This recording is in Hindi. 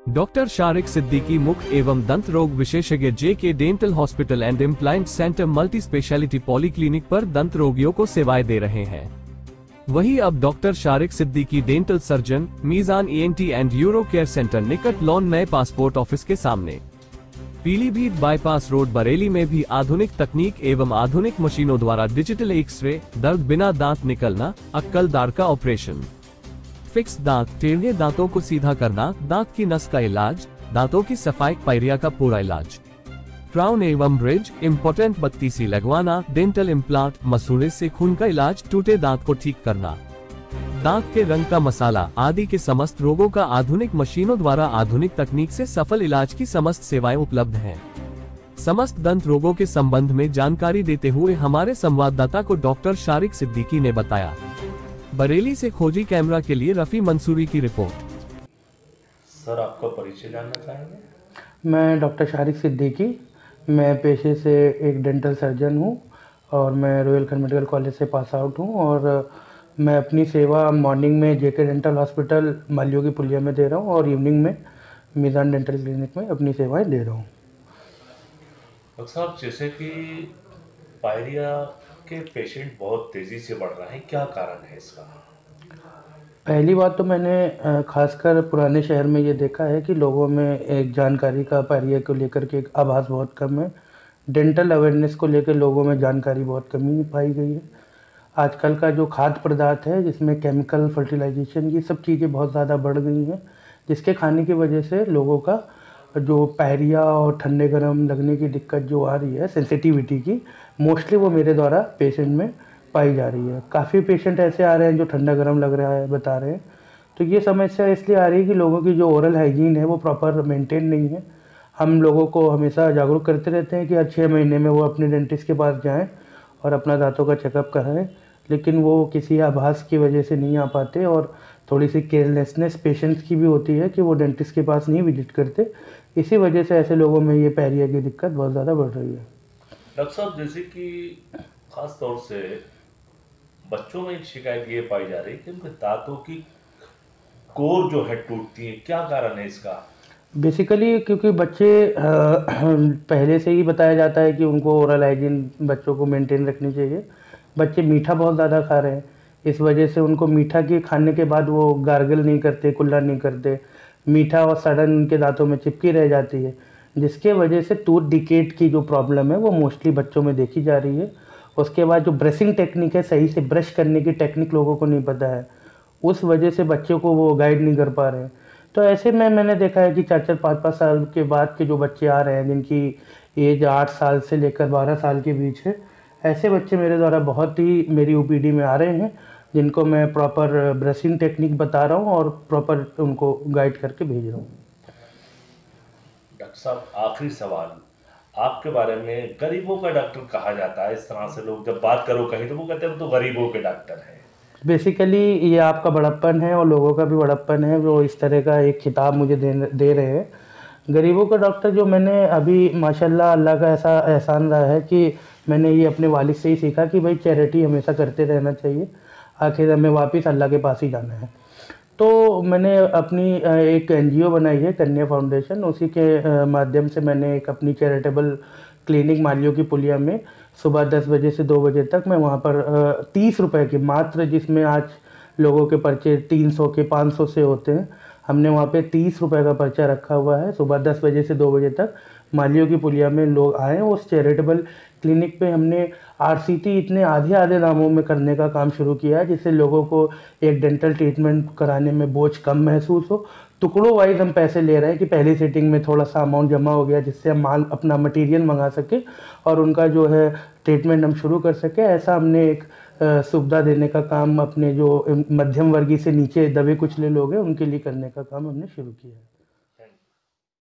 डॉक्टर शारिक सिद्दीकी मुख एवं दंत रोग विशेषज्ञ JK dental hospital and implant centre multi speciality polyclinic पर दंत रोगियों को सेवाएं दे रहे हैं। वहीं अब doctor Shariq Siddiqui dental surgeon Meezan ENT and uro care centre निकट लॉन नए पासपोर्ट ऑफिस के सामने पीलीभीत बाईपास रोड बरेली में भी आधुनिक तकनीक एवं आधुनिक मशीनों द्वारा डिजिटल एक्सरे, दर्द बिना दांत निकलना, अक्कल दाढ़ का ऑपरेशन, फिक्स दांत, टेढ़े दांतों को सीधा करना, दांत की नस का इलाज, दांतों की सफाई, पायरिया का पूरा इलाज, क्राउन एवं ब्रिज, इम्पोर्टेंट बत्तीसी लगवाना, डेंटल इम्प्लांट, मसूड़े से खून का इलाज, टूटे दांत को ठीक करना, दांत के रंग का मसाला आदि के समस्त रोगों का आधुनिक मशीनों द्वारा आधुनिक तकनीक से सफल इलाज की समस्त सेवाएं उपलब्ध हैं। समस्त दंत रोगों के संबंध में जानकारी देते हुए हमारे संवाददाता को डॉक्टर शारिक सिद्दीकी ने बताया। बरेली से खोजी कैमरा के लिए रफी मंसूरी की रिपोर्ट। सर, आपका परिचय जानना चाहेंगे? मैं डॉक्टर शारिक सिद्दीकी, मैं पेशे से एक डेंटल सर्जन हूँ और मैं रॉयल मेडिकल कॉलेज से पास आउट हूँ और मैं अपनी सेवा मॉर्निंग में JK डेंटल हॉस्पिटल मालियों की पुलिया में दे रहा हूँ और इवनिंग में मीज़ान डेंटल क्लिनिक में अपनी सेवाएं दे रहा हूँ। डॉक्टर साहब, जैसे कि पायरिया के पेशेंट बहुत तेज़ी से बढ़ रहे हैं, क्या कारण है इसका? पहली बात तो मैंने खासकर पुराने शहर में ये देखा है कि लोगों में एक जानकारी का पायरिया को लेकर के एक आभास बहुत कम है। डेंटल अवेयरनेस को लेकर लोगों में जानकारी बहुत कमी पाई गई है। आजकल का जो खाद्य पदार्थ है जिसमें केमिकल फर्टिलाइजेशन ये सब चीज़ें बहुत ज़्यादा बढ़ गई हैं, जिसके खाने की वजह से लोगों का जो पायरिया और ठंडे गर्म लगने की दिक्कत जो आ रही है सेंसिटिविटी की, मोस्टली वो मेरे द्वारा पेशेंट में पाई जा रही है। काफ़ी पेशेंट ऐसे आ रहे हैं जो ठंडा गर्म लग रहा है बता रहे हैं। तो ये समस्या इसलिए आ रही है कि लोगों की जो ओरल हाइजीन है वो प्रॉपर मेंटेन नहीं है। हम लोगों को हमेशा जागरूक करते रहते हैं कि हर 6 महीने में वो अपने डेंटिस्ट के पास जाएं और अपना दांतों का चेकअप कराएं, लेकिन वो किसी आभास की वजह से नहीं आ पाते और थोड़ी सी केयरलेसनेस पेशेंट्स की भी होती है कि वो डेंटिस्ट के पास नहीं विजिट करते। इसी वजह से ऐसे लोगों में ये पायरिया की दिक्कत बहुत ज़्यादा बढ़ रही है। डॉक्टर साहब, जैसे कि खास तौर से बच्चों में एक शिकायत ये पाई जा रही है कि उनके दांतों की कोर जो है टूटती है, क्या कारण है इसका? बेसिकली क्योंकि बच्चे पहले से ही बताया जाता है कि उनको ओरल हाइजीन बच्चों को मेंटेन रखनी चाहिए। बच्चे मीठा बहुत ज़्यादा खा रहे हैं, इस वजह से उनको मीठा के खाने के बाद वो गार्गल नहीं करते, कुल्ला नहीं करते, मीठा और सड़न उनके दांतों में चिपकी रह जाती है, जिसके वजह से टूथ डिकेट की जो प्रॉब्लम है वो मोस्टली बच्चों में देखी जा रही है। उसके बाद जो ब्रशिंग टेक्निक है, सही से ब्रश करने की टेक्निक लोगों को नहीं पता है, उस वजह से बच्चों को वो गाइड नहीं कर पा रहे हैं। तो ऐसे में मैंने देखा है कि 4-4, 5-5 साल के बाद के जो बच्चे आ रहे हैं जिनकी एज 8 साल से लेकर 12 साल के बीच है, ऐसे बच्चे मेरे द्वारा बहुत ही मेरी OPD में आ रहे हैं, जिनको मैं प्रॉपर ब्रशिंग टेक्निक बता रहा हूँ और प्रॉपर उनको गाइड करके भेज रहा हूँ। डॉक्टर साहब, आखिरी सवाल, आपके बारे में गरीबों का डॉक्टर कहा जाता है। इस तरह से लोग जब बात करो कहीं तो वो कहते हैं तो गरीबों के डॉक्टर हैं। बेसिकली ये आपका बड़प्पन है और लोगों का भी बड़प्पन है, वो इस तरह का एक खिताब मुझे दे रहे हैं। गरीबों का डॉक्टर जो मैंने अभी माशाल्लाह अल्लाह का ऐसा एहसान रहा है कि मैंने ये अपने वालिद से ही सीखा कि भाई चैरिटी हमेशा करते रहना चाहिए, आखिर हमें वापस अल्लाह के पास ही जाना है। तो मैंने अपनी एक NGO बनाई है, कन्या फाउंडेशन, उसी के माध्यम से मैंने एक अपनी चैरिटेबल क्लिनिक मालियों की पुलिया में सुबह 10 बजे से 2 बजे तक मैं वहाँ पर 30 रुपये के मात्र, जिसमें आज लोगों के पर्चे 300 के 500 से होते हैं, हमने वहाँ पे 30 रुपये का पर्चा रखा हुआ है। सुबह 10 बजे से 2 बजे तक मालियों की पुलिया में लोग आएँ। उस चैरिटेबल क्लिनिक पे हमने RCT इतने आधे आधे दामों में करने का काम शुरू किया है, जिससे लोगों को एक डेंटल ट्रीटमेंट कराने में बोझ कम महसूस हो। टुकड़ों वाइज हम पैसे ले रहे हैं कि पहली सीटिंग में थोड़ा सा अमाउंट जमा हो गया जिससे हम माल अपना मटेरियल मंगा सके और उनका जो है ट्रीटमेंट हम शुरू कर सके। ऐसा हमने एक सुविधा देने का काम अपने जो मध्यम वर्गीय से नीचे दबे कुचले लोग हैं उनके लिए करने का काम हमने शुरू किया है।